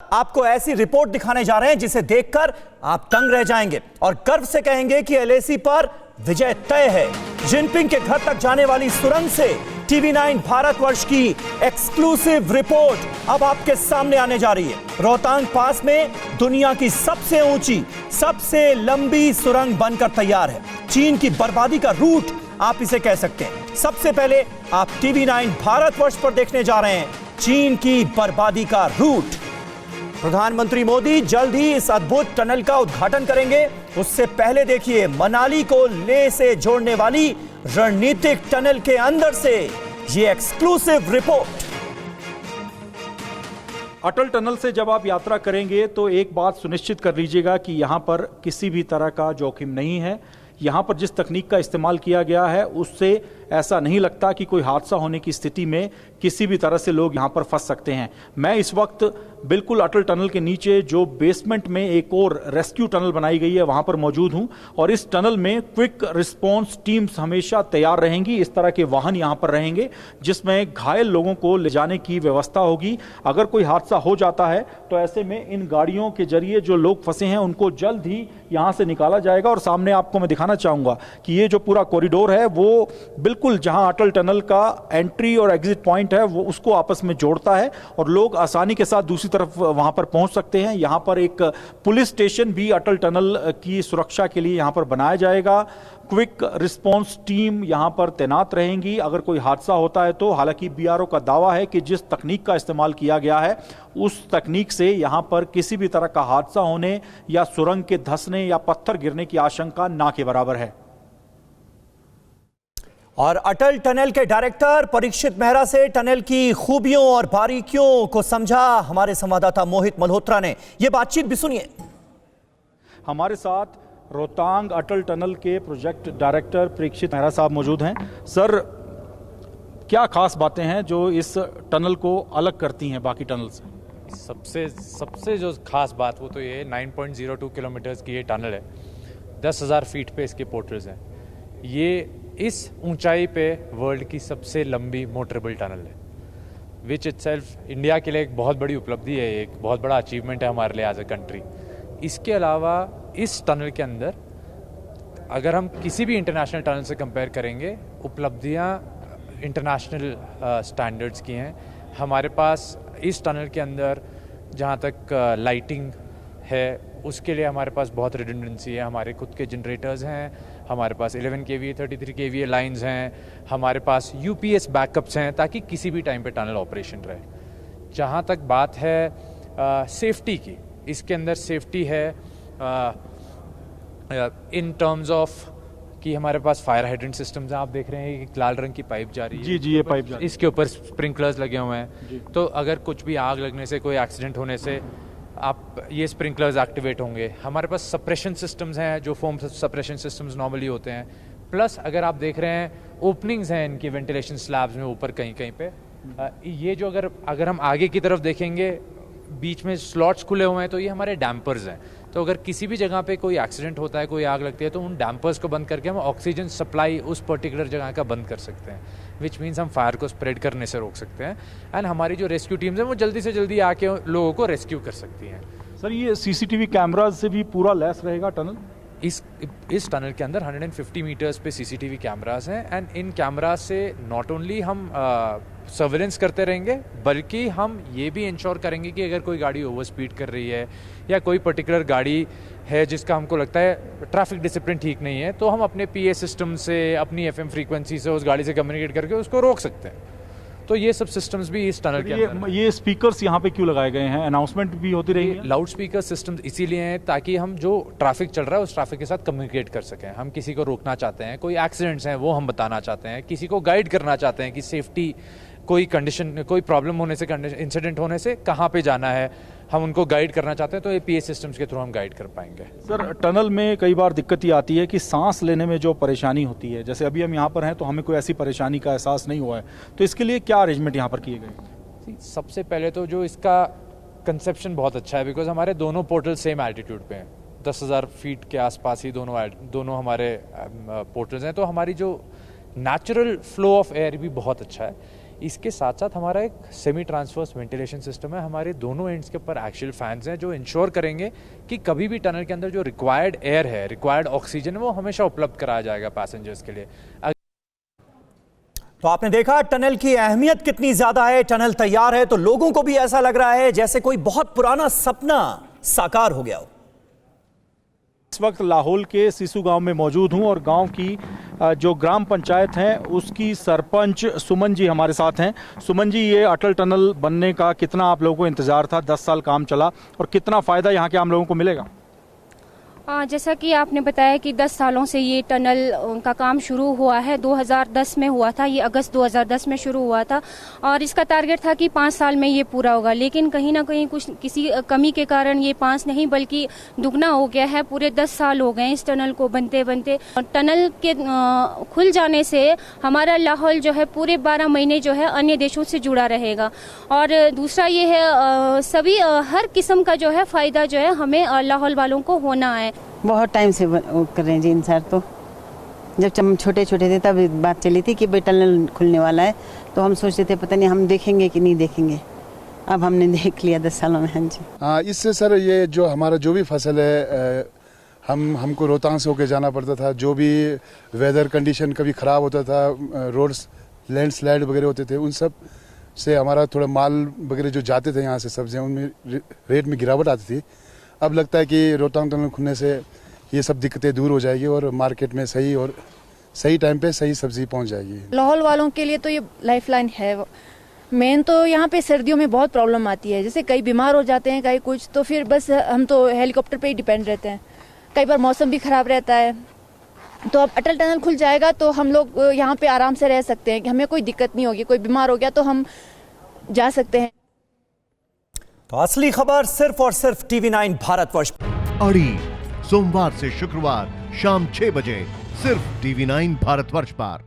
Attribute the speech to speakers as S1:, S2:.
S1: आपको ऐसी रिपोर्ट दिखाने जा रहे हैं जिसे देखकर आप दंग रह जाएंगे और गर्व से कहेंगे कि एलएसी पर विजय तय है। जिनपिंग के घर तक जाने वाली सुरंग से टीवी9 भारतवर्ष की एक्सक्लूसिव रिपोर्ट अब आपके सामने आने जा रही है। रोहतांग पास में दुनिया की सबसे ऊंची, सबसे लंबी सुरंग बनकर तैयार है। चीन की बर्बादी का रूट आप इसे कह सकते हैं। सबसे पहले आप टीवी9 भारतवर्ष पर देखने जा रहे हैं चीन की बर्बादी का रूट। प्रधानमंत्री मोदी जल्द ही इस अद्भुत टनल का उद्घाटन करेंगे। उससे पहले देखिए मनाली को लेह से जोड़ने वाली रणनीतिक टनल के अंदर से ये एक्सक्लूसिव रिपोर्ट।
S2: अटल टनल से जब आप यात्रा करेंगे तो एक बात सुनिश्चित कर लीजिएगा कि यहां पर किसी भी तरह का जोखिम नहीं है। यहां पर जिस तकनीक का इस्तेमाल किया गया है उससे ऐसा नहीं लगता कि कोई हादसा होने की स्थिति में किसी भी तरह से लोग यहां पर फंस सकते हैं। मैं इस वक्त बिल्कुल अटल टनल के नीचे जो बेसमेंट में एक और रेस्क्यू टनल बनाई गई है वहां पर मौजूद हूं और इस टनल में क्विक रिस्पांस टीम्स हमेशा तैयार रहेंगी। इस तरह के वाहन यहां पर रहेंगे जिसमें घायल लोगों को ले जाने की व्यवस्था होगी। अगर कोई हादसा हो जाता है तो ऐसे में इन गाड़ियों के जरिए जो लोग फंसे हैं उनको जल्द ही यहां से निकाला जाएगा। और सामने आपको मैं दिखाना चाहूंगा कि ये जो पूरा कॉरिडोर है वो बिल्कुल जहां अटल टनल का एंट्री और एग्जिट पॉइंट है वो उसको आपस में जोड़ता है और लोग आसानी के साथ दूसरी तरफ वहां पर पहुंच सकते हैं। यहां पर एक पुलिस स्टेशन भी अटल टनल की सुरक्षा के लिए यहां पर बनाया जाएगा। क्विक रिस्पांस टीम यहां पर तैनात रहेंगी अगर कोई हादसा होता है तो। हालांकि बीआरओ का दावा है कि जिस तकनीक का इस्तेमाल किया गया है उस तकनीक से यहां पर किसी भी तरह का हादसा होने या सुरंग के धंसने या पत्थर गिरने की आशंका ना के बराबर है।
S1: और अटल टनल के डायरेक्टर परीक्षित मेहरा से टनल की खूबियों और बारीकियों को समझा हमारे संवाददाता मोहित मल्होत्रा ने। यह बातचीत भी सुनिए।
S2: हमारे साथ रोहतांग अटल टनल के प्रोजेक्ट डायरेक्टर परीक्षित मेहरा साहब मौजूद हैं। सर, क्या खास बातें हैं जो इस टनल को अलग करती हैं बाकी टनल से?
S3: सबसे जो खास बात वो तो ये 9.02 किलोमीटर्स की ये टनल है। 10,000 फीट पे इसके पोर्टल्स हैं। ये इस ऊंचाई पे वर्ल्ड की सबसे लंबी मोटरेबल टनल है, विच इटसेल्फ इंडिया के लिए एक बहुत बड़ी उपलब्धि है, एक बहुत बड़ा अचीवमेंट है हमारे लिए एज अ कंट्री। इसके अलावा इस टनल के अंदर अगर हम किसी भी इंटरनेशनल टनल से कंपेयर करेंगे, उपलब्धियां इंटरनेशनल स्टैंडर्ड्स की हैं। हमारे पास इस टनल के अंदर जहां तक लाइटिंग है उसके लिए हमारे पास बहुत रिडंडेंसी है। हमारे खुद के जनरेटर्स हैं, हमारे पास 11 kVA 33 kVA लाइंस हैं, हमारे पास UPS बैकअप्स हैं ताकि किसी भी टाइम पे टनल ऑपरेशन रहे। जहाँ तक बात है सेफ्टी की, इसके अंदर सेफ्टी है इन टर्म्स ऑफ कि हमारे पास फायर हाइड्रेंट सिस्टम्स हैं। आप देख रहे हैं कि लाल रंग की पाइप जा रही है।
S2: जी, ये पाइप जा रही है।
S3: इसके ऊपर स्प्रिंकलर्स लगे हुए हैं, तो अगर कुछ भी आग लगने से, कोई एक्सीडेंट होने से आप ये स्प्रिंकलर्स एक्टिवेट होंगे। हमारे पास सप्रेशन सिस्टम्स हैं जो फोम सप्रेशन सिस्टम्स नॉर्मली होते हैं। प्लस अगर आप देख रहे हैं ओपनिंग्स हैं इनकी वेंटिलेशन स्लैब्स में ऊपर कहीं कहीं पे। ये जो अगर हम आगे की तरफ देखेंगे बीच में स्लॉट्स खुले हुए हैं तो ये हमारे डैम्पर्स हैं। तो अगर किसी भी जगह पे कोई एक्सीडेंट होता है, कोई आग लगती है तो उन डैम्पर्स को बंद करके हम ऑक्सीजन सप्लाई उस पर्टिकुलर जगह का बंद कर सकते हैं, विच मीन्स हम फायर को स्प्रेड करने से रोक सकते हैं। एंड हमारी जो रेस्क्यू टीम्स हैं वो जल्दी से जल्दी आके लोगों को रेस्क्यू कर सकती हैं।
S2: सर, ये CCTV कैमराज से भी पूरा लैस रहेगा टनल?
S3: इस टनल के अंदर 150 मीटर्स पे CCTV कैमरास हैं एंड इन कैमरास से नॉट ओनली हम सर्वेलेंस करते रहेंगे बल्कि हम ये भी इंश्योर करेंगे कि अगर कोई गाड़ी ओवर स्पीड कर रही है या कोई पर्टिकुलर गाड़ी है जिसका हमको लगता है ट्रैफिक डिसिप्लिन ठीक नहीं है तो हम अपने PA सिस्टम से, अपनी FM फ्रीक्वेंसी से उस गाड़ी से कम्युनिकेट करके उसको रोक सकते हैं। तो ये सब सिस्टम्स भी इस टनल के अंदर।
S2: ये स्पीकर्स यहाँ पे क्यों लगाए गए हैं? अनाउंसमेंट भी होती रही है?
S3: लाउड स्पीकर सिस्टम्स इसीलिए हैं ताकि हम जो ट्रैफिक चल रहा है उस ट्रैफिक के साथ कम्युनिकेट कर सकें। हम किसी को रोकना चाहते हैं, कोई एक्सीडेंट्स हैं वो हम बताना चाहते हैं, किसी को गाइड करना चाहते हैं कि सेफ्टी, कोई कंडीशन, कोई प्रॉब्लम होने से, इंसिडेंट होने से कहाँ पे जाना है, हम उनको गाइड करना चाहते हैं तो ये PA सिस्टम्स के थ्रू हम गाइड कर पाएंगे।
S2: सर, टनल में कई बार दिक्कत ये आती है कि सांस लेने में जो परेशानी होती है, जैसे अभी हम यहाँ पर हैं तो हमें कोई ऐसी परेशानी का एहसास नहीं हुआ है, तो इसके लिए क्या अरेंजमेंट यहाँ पर किए गए?
S3: सबसे पहले तो जो इसका कंसेप्शन बहुत अच्छा है बिकॉज हमारे दोनों पोर्टल सेम एल्टीट्यूड पे हैं, 10,000 फीट के आसपास ही दोनों हमारे पोर्टल्स हैं। तो हमारी जो नेचुरल फ्लो ऑफ एयर भी बहुत अच्छा है। इसके साथ साथ हमारा एक सेमी ट्रांसवर्स वेंटिलेशन सिस्टम है, हमारे दोनों एंड्स के ऊपर एक्सियल फैंस हैं जो इंश्योर करेंगे कि कभी भी टनल के अंदर जो रिक्वायर्ड एयर है, रिक्वायर्ड ऑक्सीजन है, वो हमेशा उपलब्ध कराया जाएगा पैसेंजर्स के लिए।
S1: तो आपने देखा टनल की अहमियत कितनी ज्यादा है। टनल तैयार है तो लोगों को भी ऐसा लग रहा है जैसे कोई बहुत पुराना सपना साकार हो गया हो।
S2: इस वक्त लाहौल के सिसु गांव में मौजूद हूं और गांव की जो ग्राम पंचायत है उसकी सरपंच सुमन जी हमारे साथ हैं। सुमन जी, ये अटल टनल बनने का कितना आप लोगों को इंतजार था? 10 साल काम चला और कितना फायदा यहाँ के आम लोगों को मिलेगा?
S4: जैसा कि आपने बताया कि 10 सालों से ये टनल का काम शुरू हुआ है। 2010 में हुआ था, ये अगस्त 2010 में शुरू हुआ था और इसका टारगेट था कि 5 साल में ये पूरा होगा, लेकिन कहीं ना कहीं कुछ किसी कमी के कारण ये 5 नहीं बल्कि दुगना हो गया है। पूरे 10 साल हो गए इस टनल को बनते बनते। टनल के खुल जाने से हमारा लाहौल जो है पूरे 12 महीने जो है अन्य देशों से जुड़ा रहेगा। और दूसरा ये है सभी हर किस्म का जो है फ़ायदा जो है हमें लाहौल वालों को होना है।
S5: बहुत टाइम से कर रहे हैं जी इंतजार। तो जब हम छोटे छोटे थे तब बात चली थी कि भाई टनल खुलने वाला है, तो हम सोचते थे पता नहीं हम देखेंगे कि नहीं देखेंगे। अब हमने देख लिया 10 सालों में। हाँ जी।
S6: हाँ, इससे सर ये जो हमारा जो भी फसल है हमको रोहतांग से होके जाना पड़ता था। जो भी वेदर कंडीशन कभी ख़राब होता था, रोड्स लैंडस्लाइड वगैरह होते थे, उन सब से हमारा थोड़ा माल वगैरह जो जाते थे यहाँ से सब्जियाँ, उनमें रेट में गिरावट आती थी। अब लगता है कि रोहतांग टनल खुलने से ये सब दिक्कतें दूर हो जाएगी और मार्केट में सही टाइम पे सही सब्जी पहुंच जाएगी।
S7: लाहौल वालों के लिए तो ये लाइफलाइन है। मेन तो यहाँ पे सर्दियों में बहुत प्रॉब्लम आती है, जैसे कई बीमार हो जाते हैं, कई कुछ, तो फिर बस हम तो हेलीकॉप्टर पे ही डिपेंड रहते हैं। कई बार मौसम भी खराब रहता है। तो अब अटल टनल खुल जाएगा तो हम लोग यहाँ पे आराम से रह सकते हैं कि हमें कोई दिक्कत नहीं होगी। कोई बीमार हो गया तो हम जा सकते हैं।
S1: तो असली खबर सिर्फ और सिर्फ TV9 भारतवर्ष।
S8: अड़ी सोमवार से शुक्रवार शाम 6 बजे सिर्फ TV9 भारतवर्ष पर।